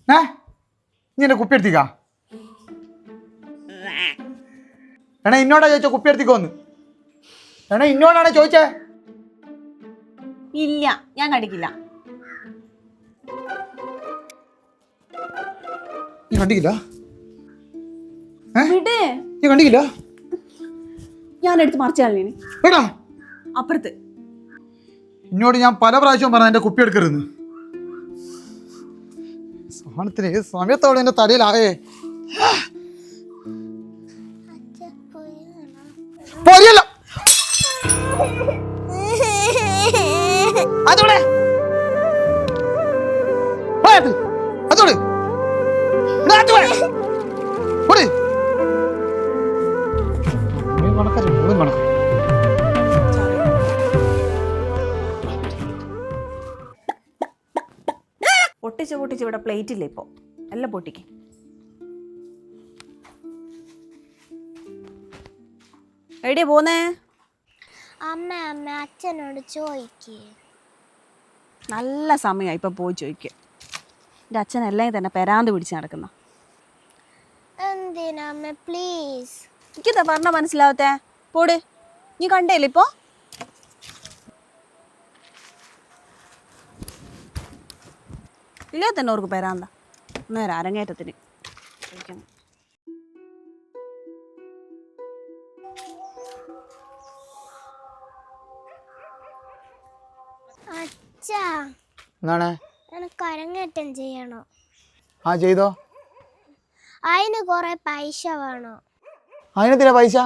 നീ എന്നെ കുപ്പി എടുത്തിക്കാ? എടാ ഇന്നോടാ ചോദിച്ചോ കുപ്പി എടുത്തിക്കോന്ന്? എടാ ഇന്നോടാണ് ചോദിച്ചേ? ഇല്ല, ഞാൻ കടിക്കില്ല. നീ കണ്ടിക്കില്ല? വിട്. നീ കണ്ടിക്കില്ല? ഞാൻ എടുത്ത് മറിച്ചാളിന് എടാ അപ്പുറത്ത്. ഇന്നോട് ഞാൻ പല പ്രാവശ്യവും പറഞ്ഞ എന്റെ കുപ്പി എടുക്കരുന്ന്. സാധനത്തിന് ഏത് സമയത്തോടെ എന്റെ തലയിലായേ. പൊരിയല്ല അതോടെ അതോട് പൊട്ടിച്ച് പൊട്ടിച്ച് ഇവിടെ പ്ലേറ്റ് ഇല്ല ഇപ്പോ. എല്ലാം പൊട്ടിക്ക്. എവിടെയാ പോന്നേ? അമ്മ അമ്മ അച്ഛനോട് ചോദിക്കേ. നല്ല സമയമായി ഇപ്പൊ പോയി ചോദിക്കുക. എൻ്റെ അച്ഛൻ എല്ലാം തന്നെ പെരാന്ത് പിടിച്ച് നടക്കുന്ന. എന്തിനാ അമ്മ പ്ലീസ്? എനിക്കെന്താ പറഞ്ഞ മനസ്സിലാവത്തെ? പോട്. നീ കണ്ടേല്ലേ ഇപ്പോ? ഇല്ലേ തന്നെ ഓർക്ക് പെരാന്താ. നേരം അരങ്ങേറ്റത്തിന് ചോദിക്കണം. അച്ഛാ എന്താണ്? എനിക്ക് അരങ്ങേറ്റം ചെയ്യണോ? ആ ചെയ്തോ. അതിന് കുറെ പൈസ വേണോ? അതിനെത്തില്ല പൈസ.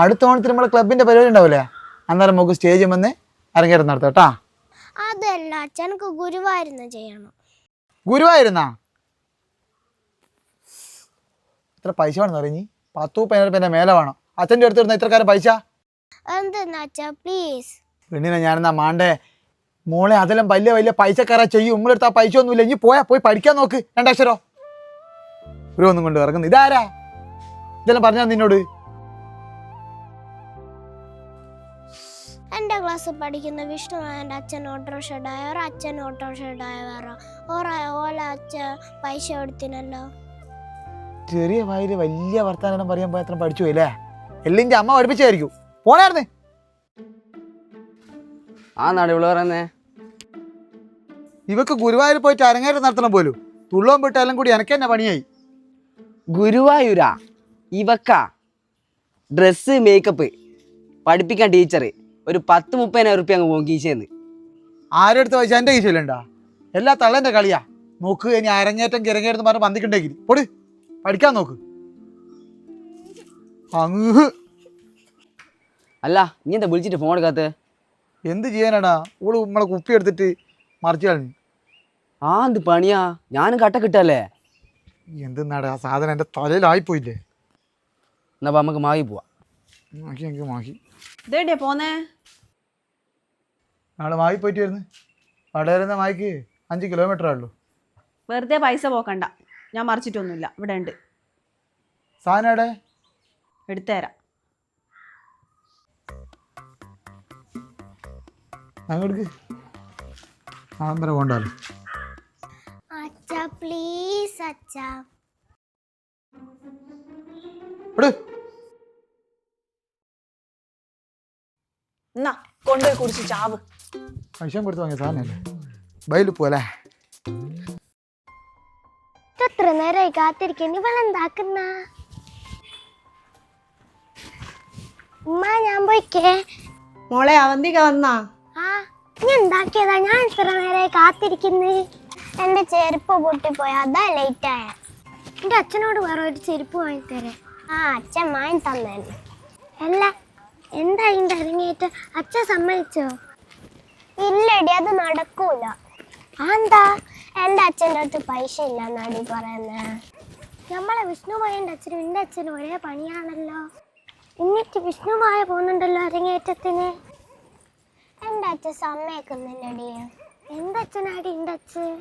അടുത്ത ഓണത്തിന് നമ്മളെ ക്ലബിന്റെ പരിപാടി ഉണ്ടാവില്ലേ, അന്നേരം നമുക്ക് സ്റ്റേജിൽ വന്ന് അരങ്ങേറ്റം നടത്താം കേട്ടാ. അതല്ല അച്ഛൻ, എനിക്ക് ഗുരുവായൂരുന്ന് ചെയ്യണം. ഗുരുവായൂരുന്നാ? ഇത്ര പൈസ വേണമെന്ന് പറഞ്ഞ് 10-15 മേലെ വേണം. അച്ഛൻ്റെ അടുത്ത് വരുന്ന ഇത്രക്കാരം പൈസ എന്തെന്നാ അച്ഛാ പ്ലീസ്? പെണ്ണിനെ ഞാനെന്നാ മാണ്ടേ? മോളെ അതെല്ലാം വലിയ വലിയ പൈസക്കാരാ ചെയ്യും. നമ്മളെടുത്ത് ആ പൈസ ഒന്നുമില്ല. ഇനി പോയി പഠിക്കാൻ നോക്ക്. 2 അക്ഷരോ ഒരു ഒന്നും കൊണ്ട് ഇറങ്ങുന്നു. ഇതാരാ ഇതെല്ലാം പറഞ്ഞാ നിന്നോട്? എൻ്റെ ക്ലാസ്സിൽ പഠിക്കുന്ന വിഷ്ണു എൻ്റെ അച്ഛൻ ഓട്ടോറിക്ഷ ഡ്രൈവർ, അച്ഛൻ ഓട്ടോറിക്ഷ ഡ്രൈവറോ ഓല അച്ഛൻ പൈസ കൊടുത്തിനല്ലോ. ചെറിയ വായില് വലിയ വർത്താനം പറയാൻ പോയി അത്ര പഠിച്ചു പോയില്ലേ? എല്ലിൻ്റെ അമ്മ പഠിപ്പിച്ചായിരിക്കും. പോണായിരുന്നേ. ആ നാട് ഇവിടെ പറയുന്നേ. ഇവക്ക് ഗുരുവായൂർ പോയിട്ട് അരങ്ങേറ്റം നടത്തണം പോലും. തുള്ളവും വിട്ടാലും കൂടി എനക്ക് തന്നെ പണിയായി. ഗുരുവായൂരാ ഇവക്ക? ഡ്രസ്സ് മേക്കപ്പ് പഠിപ്പിക്കാൻ ടീച്ചർ ഒരു 10-30 റുപ്യ അങ്ങ് പോകും കീശേന്ന്. ആരെടുത്ത് പൈസ എൻ്റെ കീശയിലുണ്ടാ? എല്ലാ തള്ളേൻ്റെ കളിയാ. നോക്ക് ഇനി അരങ്ങേറ്റം കിരങ്ങേറ്റം പറഞ്ഞ് പന്തിക്കുണ്ടെങ്കിൽ പൊടി പഠിക്കാൻ നോക്ക്. അങ്ങ് അല്ല ഇനി എന്താ വിളിച്ചിട്ട് ഫോൺ എടുക്കാത്ത? എന്ത് ചെയ്യാനാടാ? ഓള് നമ്മളെ കുപ്പി എടുത്തിട്ട് മറിച്ച് കളഞ്ഞു. ആ എന്ത് പണിയാ? ഞാനും കട്ട കിട്ടല്ലേ. എന്തെന്നാടാ ആ സാധനം എൻ്റെ തലയിലായിപ്പോയില്ലേ. എന്നാ നമുക്ക് മാറി പോവാ. മാക്കി എനിക്ക് മാക്കി. ഇതെവിടെയാ പോന്നേ? നാളെ മാക്കി പോയിട്ട് വരുന്നു. വടകരന്ന മായിക്ക് 5 കിലോമീറ്റർ ആയുള്ളൂ. വെറുതെ പൈസ പോക്കണ്ട, ഞാൻ മറിച്ചിട്ടൊന്നുമില്ല. ഇവിടെ ഉണ്ട് സാധനം എവിടെ? എടുത്തുതരാം. അങ്ങോട്ട് ആമ്പര കൊണ്ടാലോ. അച്ഛാ പ്ലീസ് അച്ഛാ. എന്നാ കൊണ്ടുപോയി കുടിച്ച് ചാവ്. പൈസ കൊടുത്ത് വാങ്ങിയ സാധനല്ലേ. ബൈല് പോലെ എത്ര നേരമായി കാത്തിരിക്കുന്നു. ഇവളെന്താക്കുന്ന? ഉമ്മ ഞാൻ പോയിക്കേ. മോളെ അവന്തിക വന്നാ? ആ ഞാൻ ഉണ്ടാക്കിയതാ. ഞാൻ ഇത്ര നേരമായി കാത്തിരിക്കുന്നേ. എൻ്റെ ചെരുപ്പ് പൊട്ടിപ്പോയി, അതാ ലേറ്റ് ആയ. എൻ്റെ അച്ഛനോട് വേറെ ഒരു ചെരുപ്പ് വാങ്ങിത്തരേ. ആ അച്ഛൻ വാങ്ങി തന്നെ. അല്ല എന്താ ഇതിൻ്റെ അരങ്ങേറ്റം? അച്ഛൻ സമ്മതിച്ചോ? ഇല്ലടി, അത് നടക്കൂല. എന്താ? എൻ്റെ അച്ഛൻ്റെ അടുത്ത് പൈസ ഇല്ലെന്നാടി പറയുന്നത്. നമ്മളെ വിഷ്ണുമായൻ്റെ അച്ഛനും എൻ്റെ അച്ഛനും ഒരേ പണിയാണല്ലോ. എന്നിട്ട് വിഷ്ണുമായ പോകുന്നുണ്ടല്ലോ അരങ്ങേറ്റത്തിന്. എൻ്റെ അച്ഛൻ സമ്മതിക്കുന്നില്ലടി. എൻ്റെ അച്ഛനാടി എൻ്റെ അച്ഛൻ.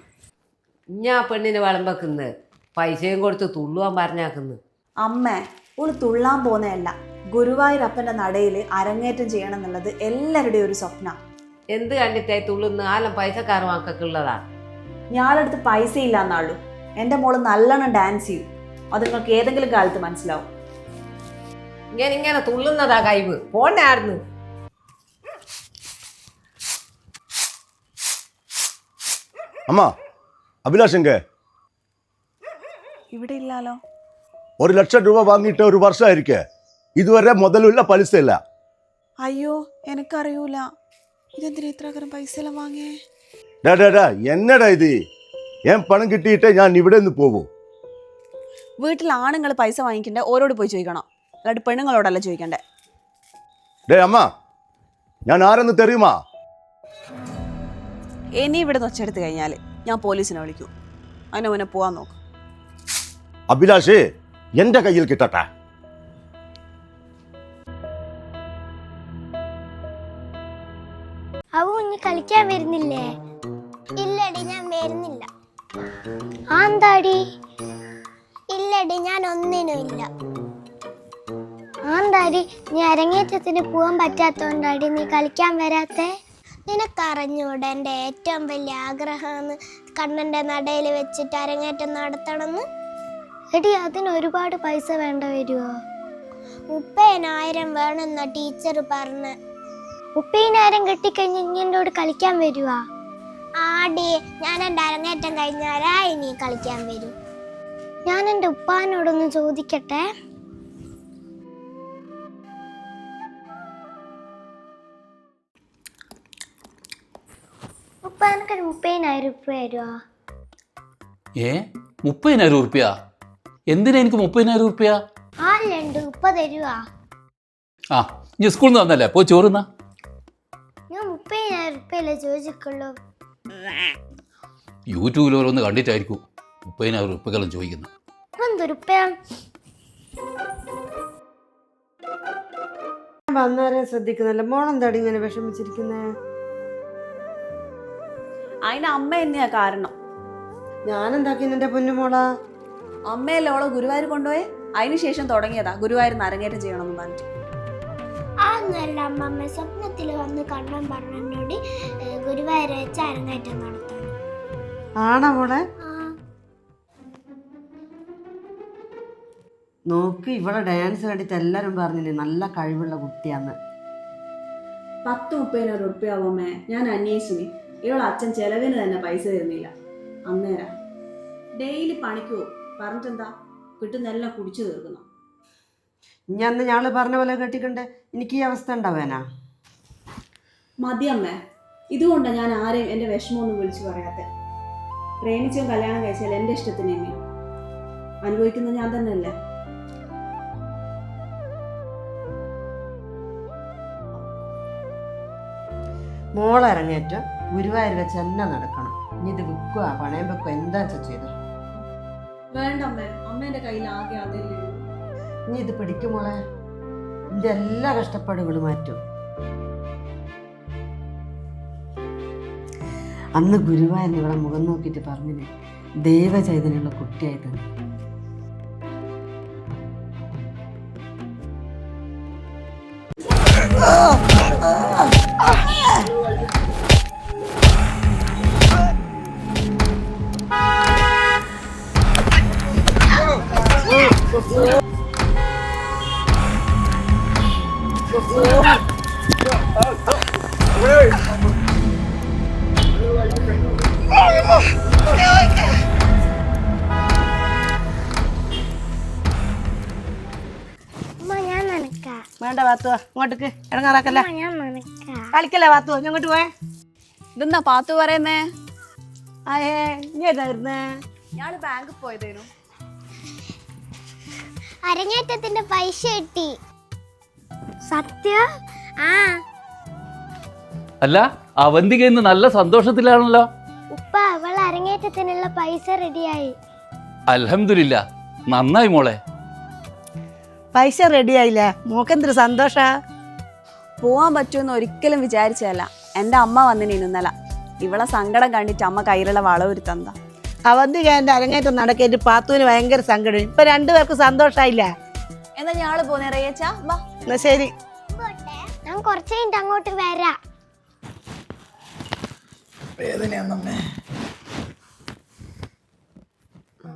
ഞാൻ പെണ്ണിന് വിളമ്പക്കുന്നത് പൈസയും കൊടുത്ത് തുള്ളുവാൻ പറഞ്ഞാക്കുന്നു. അമ്മേ, ഓള് തുള്ളാൻ പോകുന്നതല്ല, ഗുരുവായൂരപ്പൻ്റെ നടയിൽ അരങ്ങേറ്റം ചെയ്യണം എന്നുള്ളത് എല്ലാവരുടെയും ഒരു സ്വപ്ന. എന്ത് കണ്ടിട്ടായി തുള്ളുന്ന? ആലം പൈസക്കാർ വാക്കൊക്കെ ഉള്ളതാ. ഞാളടുത്ത് പൈസ ഇല്ലാന്നാളൂ. എൻ്റെ മോള് നല്ലോണം ഡാൻസ് ചെയ്യും. അത് നിങ്ങൾക്ക് ഏതെങ്കിലും കാലത്ത് മനസ്സിലാവും. ഇങ്ങനെ തുള്ളുന്നതാ കഴിവ്. പോണ്ടായിരുന്നു. അമ്മ അഭിലാഷെങ്ക ഇവിടെ ഇല്ലാലോ. 1 ലക്ഷം രൂപ വാങ്ങിയിട്ട് 1 വർഷമായിരിക്കെ ഇതുവരെ മുതലില്ല പലിശ ഇല്ല. അയ്യോ എനിക്കറിയൂല. ഇതെന്തിനാ ഇത്ര പൈസ എല്ലാം വാങ്ങിയേ? എന്നടാ ഇത്? ഞാൻ പണം കിട്ടിയിട്ടേ ഞാൻ ഇവിടെ നിന്ന് പോകൂ. വീട്ടിൽ ആണുങ്ങൾ പൈസ വാങ്ങിക്കണ്ടേ ഓരോട് പോയി ചോദിക്കണം, അല്ലാണ്ട് പെണ്ണുങ്ങളോടല്ല ചോദിക്കണ്ടേ. അമ്മ ഞാൻ ആരെന്ന് തെരയുമാ? ഇനി ഇവിടെ നിന്ന് ഒച്ചെടുത്ത് കഴിഞ്ഞാൽ ഞാൻ പോലീസിനെ വിളിക്കും. അതിനെ മുന്നേ പോവാൻ നോക്കും. അഭിലാഷേ എന്റെ കയ്യിൽ കിട്ടട്ടെ. അവ കുഞ്ഞ് കളിക്കാൻ വരുന്നില്ലേ? ഇല്ലടി ഞാൻ വരുന്നില്ല. ആന്താടി? ഇല്ലടി ഞാൻ ഒന്നിനും ഇല്ല. ആന്താടി നീ അരങ്ങേറ്റത്തിന് പോവാൻ പറ്റാത്തോണ്ടാടി നീ കളിക്കാൻ വരാത്തെ? നിനക്കറിഞ്ഞൂടെ എൻ്റെ ഏറ്റവും വലിയ ആഗ്രഹമാണ് കണ്ണൻ്റെ നടയിൽ വെച്ചിട്ട് അരങ്ങേറ്റം നടത്തണമെന്ന്? എടി അതിന് ഒരുപാട് പൈസ വേണ്ട വരുമോ? 30,000 വേണമെന്നാ ടീച്ചർ പറഞ്ഞ്. 30,000 കിട്ടിക്കഴിഞ്ഞ് ഇങ്ങോട് കളിക്കാൻ വരുവാ? ആടി ഞാൻ എൻ്റെ അരങ്ങേറ്റം കഴിഞ്ഞാലാ ഇനി കളിക്കാൻ വരും. ഞാൻ എൻ്റെ ഉപ്പാനോടൊന്ന് ചോദിക്കട്ടെ. ഉപ്പ എനിക്കൊരു 30,000 രൂപ തരുവാ? 30,000 ഉറുപ്പ്യ? എന്തിനാ എനിക്ക് 30,000 ഉറുപ്പ്യ? ആലുണ്ട് ഉപ്പ തരുവാ? ആ നീ സ്കൂളിൽ നിന്ന് വന്നല്ലേ, പോയി ചോറുന്നാ. ഞാൻ 30,000 രൂപയല്ലേ ചോദിക്കുള്ളൂ. യൂട്യൂബിൽ ഓരോന്ന് കണ്ടിട്ടായിരിക്കും 30,000 ഉറുപ്പ്യക്കെല്ലാം ചോദിക്കുന്നത്. വന്നവരെ ശ്രദ്ധിക്കുന്നല്ല. മോളെന്താടി ഇങ്ങനെ വിഷമിച്ചിരിക്കുന്നേ? അതിന് അമ്മ തന്നെയാ കാരണം. ഞാനെന്താക്കി എന്റെ പൊന്നുമോളാ? അമ്മയല്ലേ ഓളെ ഗുരുവായൂർ കൊണ്ടുപോയി. അതിനുശേഷം തുടങ്ങിയതാ ഗുരുവായൂർ അരങ്ങേറ്റം ചെയ്യണമെന്ന് പറഞ്ഞിട്ട്. അതൊന്നുമല്ല അമ്മമ്മ, സ്വപ്നത്തിൽ വന്ന് കണ്ണൻ പറഞ്ഞോടി ഗുരുവായൂർ വെച്ച് അരങ്ങേറ്റം നടത്താൻ. ആണോ മോളെ? നോക്ക്, ഇവിടെ ഡാൻസ് കണ്ടിട്ട് എല്ലാരും പറഞ്ഞില്ലേ നല്ല കഴിവുള്ള കുട്ടിയാന്ന്. 10-30,000 ഉറുപ്പ്യാവുമ്മേ ഞാൻ അന്വേഷിച്ചിനി. ഇവളെ അച്ഛൻ ചെലവിന് തന്നെ പൈസ തരുന്നില്ല. അന്നേരം ഡെയിലി പണിക്കോ പറഞ്ഞിട്ടെന്താ കിട്ടുന്നെല്ലാം കുടിച്ചു തീർക്കണം. ഇനി അന്ന് ഞാള് പറഞ്ഞ പോലെ കെട്ടിക്കണ്ടേ എനിക്ക് ഈ അവസ്ഥ ഉണ്ടാവാനാ? മതിയമ്മേ, ഇതുകൊണ്ടാണ് ഞാൻ ആരെയും എൻ്റെ വിഷമമൊന്നും വിളിച്ചു പറയാത്തെ. പ്രേമിച്ചും കല്യാണം കഴിച്ചാൽ എൻ്റെ ഇഷ്ടത്തിന് തന്നെ അനുഭവിക്കുന്നത് ഞാൻ തന്നെയല്ലേ. മോളരങ്ങേറ്റം ഗുരുവായൂർ വെച്ച് തന്നെ നടക്കണം. ഇനി ഇത് വിൽക്കുക പണയം വെക്കുക എന്താ ചെയ്തു? വേണ്ടമ്മേ, അമ്മേന്റെ കയ്യിൽ ആകെ അതല്ലേ. ഇനി ഇത് പിടിക്കും മോളെ. നിന്റെ എല്ലാ കഷ്ടപ്പാടുകളും മാറ്റും. അന്ന് ഗുരുവായൂരിന് ഇവിടെ മുഖം നോക്കിയിട്ട് പറഞ്ഞില്ലേ ദൈവചൈതന്യമുള്ള കുട്ടിയായി തന്നെ. ഞാൻ നനക്കാം. വേണ്ട വാത്തുവ, ഇങ്ങോട്ടേക്ക് ഇടങ്ങാറാക്കല്ല. ഞാൻ നനക്കാം. കളിക്കല്ലേ വാത്തുവ, ഞാൻ ഇങ്ങോട്ട് പോയേ. ഇതെന്നാ പാത്തു പറയുന്നേ? ആയേ നീ ഏതായിരുന്നേ? ഞാൻ ബാങ്കിൽ പോയതേനു. അരങ്ങേറ്റത്തിന്റെ പൈസ കിട്ടി. സത്യ? ആ. അല്ല അവന്തിക ഇന്ന് നല്ല സന്തോഷത്തിലാണല്ലോ. ഉപ്പ അവൾ അരങ്ങേറ്റത്തിനുള്ള പൈസ റെഡിയായി. അൽഹംദുലില്ലാ, നന്നായി മോളെ. പൈസ റെഡിയായില്ലേ? മോക്കെന്തൊരു സന്തോഷാ. പോവാൻ പറ്റുമെന്ന് ഒരിക്കലും വിചാരിച്ചതല്ല. എൻ്റെ അമ്മ വന്നിനി ഇന്നലെ. ഇവളെ സങ്കടം കണ്ടിട്ട് അമ്മ കയ്യിലുള്ള വളവൊരു തന്ന. അവന്തിക എന്റെ അരങ്ങേറ്റം നടക്കേറ്റ് പാത്തുവിന് ഭയങ്കര സങ്കടം. ഇപ്പൊ രണ്ടുപേർക്ക് സന്തോഷായില്ല. എന്നാ ഞാള് പോന്നേ റേച്ചാ. വാ എന്നാ ശരി, ഞാൻ കുറച്ച് കഴിഞ്ഞിട്ട് അങ്ങോട്ട് വരാം. വേദനയാന്നമ്മേ.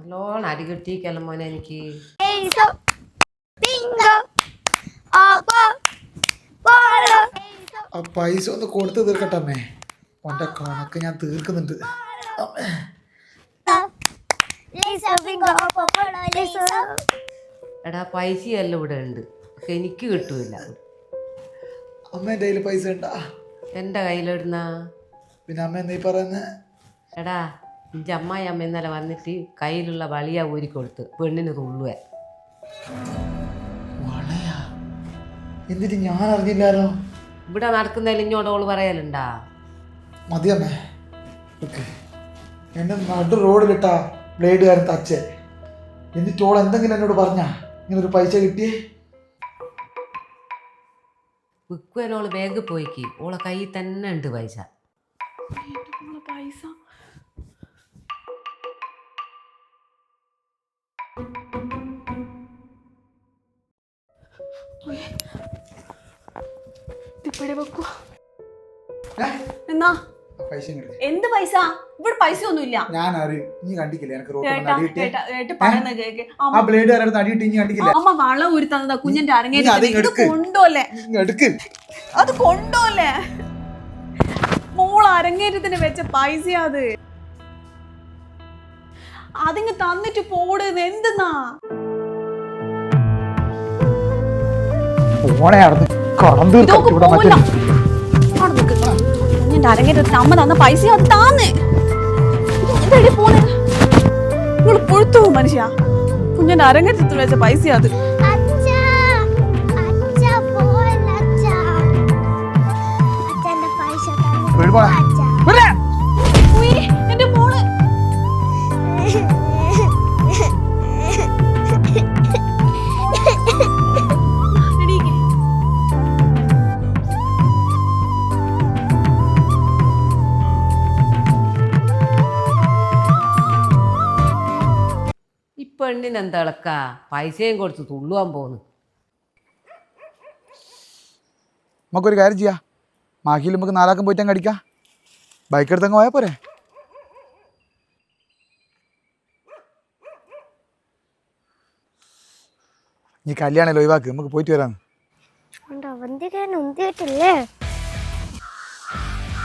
നല്ലോണം അടി കിട്ടിക്കല്ലോ മോനെ എനിക്ക്. ആ പൈസ ഒന്ന് കൊടുത്ത് തീർക്കട്ടെ അമ്മേ. ഓൻ്റെ കണക്ക് ഞാൻ തീർക്കുന്നുണ്ട്. അമ്മേ. എടാ പൈസയെല്ലാം ഇവിടെ ഉണ്ട്, പക്ഷെ എനിക്ക് കിട്ടൂല. അമ്മേൻ്റെ കയ്യിൽ പൈസ ഉണ്ടാ? എൻ്റെ കയ്യിലിടുന്ന പിന്നെ അമ്മ നീ പറയുന്നേ? എടാ എൻ്റെ അമ്മായി അമ്മ ഇന്നലെ വന്നിട്ട് കയ്യിലുള്ള വളിയ ഊരിക്കൊടുത്ത് പെണ്ണിന് തുള്ളുവേ. വളയാ? എന്നിട്ട് ഞാൻ അറിഞ്ഞില്ലാലോ. ഇവിടെ നടക്കുന്നതിൽ ഇങ്ങോട്ട് ഓള് പറയലുണ്ടാ? മതിയമ്മേ. ഓക്കെ, എന്നെ നടു റോഡിലിട്ടാ ബ്ലേഡുകാരൻ തച്ചേ. എന്നിട്ട് ഓൾ എന്തെങ്കിലും എന്നോട് പറഞ്ഞാ ഇങ്ങനൊരു പൈസ കിട്ടിയേ? വിക്കുവനോള് ബാങ്കിൽ പോയിക്ക്, ഓളെ കയ്യിൽ തന്നെ ഉണ്ട് പൈസ. എന്നാ പൈസ കിട്ടി. എന്ത് പൈസ? ഇവിടെ പൈസ ഒന്നുമില്ല. ഞാൻ അറിയും, നീ കണ്ടിക്കില്ലേ എനിക്ക് റോഡിൽ ഏട്ടാ, അടി കിട്ടിയേ? ഏട്ടാ, ഏട്ടാ പറയുന്നത് കേക്ക്. ആ ബ്ലേഡുകാരുടെ അടി കിട്ടി, നീ കണ്ടിക്കില്ലേ? അമ്മ വളം ഊരി തന്നതാ കുഞ്ഞിന്റെ നീ അരങ്ങേറ്റം. അത് ഇത് എടുക്ക്. കൊണ്ടോല്ലേ? നീ എടുക്ക്. അത് കൊണ്ടോല്ലേ? മോൾ അരങ്ങേറ്റത്തിന് വെച്ച പൈസ അത്. അതിങ്ങ് തന്നിട്ട് പോടുന്നത് എന്തെന്നാ? ഓണെ നടന്ന് കറണ്ട് ഇതൊക്കെ പോവല്ല. അവിടെ നിക്ക്. കുഞ്ഞിന്റെ അരങ്ങേറ്റത്തിന് അമ്മ തന്ന പൈസ അത് താന്ന്. ഇതെടി പോന്നെ? നിങ്ങൾ പൊഴുത്തു മനുഷ്യ. കുഞ്ഞിന്റെ അരങ്ങേറ്റത്തിന് വെച്ച പൈസ അത്. ഉയ്യ്, എന്റെ മോള്. എടീക്ക്. ഈ പെണ്ണിന് എന്താ ഇളക്കാ? പൈസയും കൊടുത്ത് തുള്ളുവാൻ പോന്നു. നമുക്കൊരു കാര്യം ചെയ്യാം, മാഹിയിൽ നമുക്ക് 4 ആക്കം പോയിട്ട് അങ്ങ് അടിക്കാം. ബൈക്ക് എടുത്തങ്ങ് പോയാൽ പോരെ? നീ കല്യാണമല്ലോ ഒഴിവാക്ക്, നമുക്ക് പോയിട്ട് വരാന്ന്.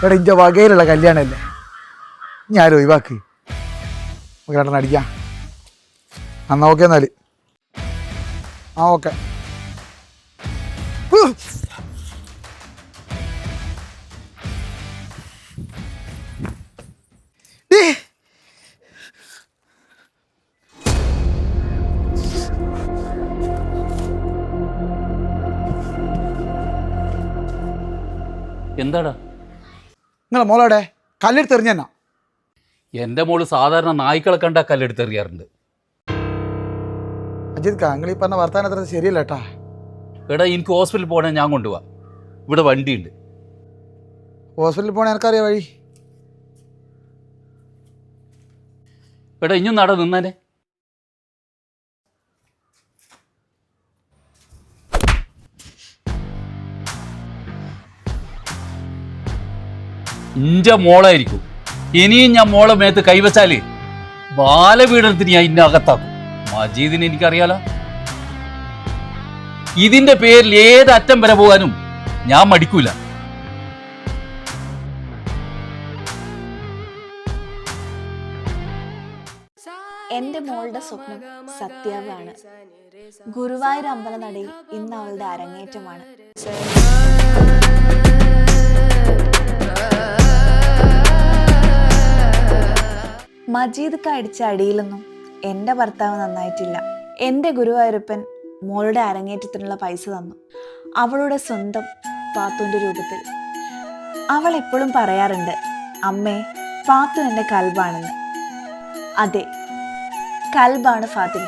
എടാ ഇഞ്ച വകയിലുള്ള കല്യാണമല്ലേ, ഞാൻ ആരും ഒഴിവാക്ക്. നമുക്ക് രണ്ടെണ്ണം അടിക്കാം. എന്നാ ഓക്കെ എന്നാല്. ആ ഓക്കെ. എന്താടാ? നിങ്ങളെ മോളോടെ കല്ലെടുത്ത് എറിഞ്ഞെന്നാ? എൻ്റെ മോള് സാധാരണ നായ്ക്കളെ കണ്ട കല്ലെടുത്തെറിയാറുണ്ട്. അജിത് നിങ്ങൾ ഈ പറഞ്ഞ വർത്താനം അത്ര ശരിയല്ല കേട്ടാ. എടാ എനിക്ക് ഹോസ്പിറ്റലിൽ പോകണേ, ഞാൻ കൊണ്ടുപോവാം. ഇവിടെ വണ്ടിയുണ്ട്. ഹോസ്പിറ്റലിൽ പോകണേ എനിക്കറിയാം വഴി. എടാ ഇഞ്ഞും നട നിന്നാനെ. ഇഞ്ച മോളായിരിക്കും. ഇനിയും ഞാൻ മോളെ മേത്ത് കൈവച്ചാല് ബാലപീഡനത്തിന് ഞാൻ ഇന്ന അകത്താക്കും. മജീദിനെ എനിക്കറിയാലോ. ഇതിന്റെ പേരിൽ ഏത് അറ്റം വരെ പോകാനും ഞാൻ മടിക്കൂല. എൻ്റെ മോളുടെ സ്വപ്നം സത്യാവാണ്. ഗുരുവായൂർ അമ്പലനടയിൽ ഇന്ന് അവളുടെ അരങ്ങേറ്റമാണ്. മജീദ് അടിച്ച അടിയിലൊന്നും എൻ്റെ ഭർത്താവ് നന്നായിട്ടില്ല. എൻ്റെ ഗുരുവായൂരപ്പൻ മോളുടെ അരങ്ങേറ്റത്തിനുള്ള പൈസ തന്നു, അവളുടെ സ്വന്തം പാത്തുവിൻ്റെ രൂപത്തിൽ. അവൾ എപ്പോഴും പറയാറുണ്ട്, അമ്മേ പാത്തു എൻ്റെ കൽബാണെന്ന്. അതെ, കൽബാണ് ഫാത്തിമ.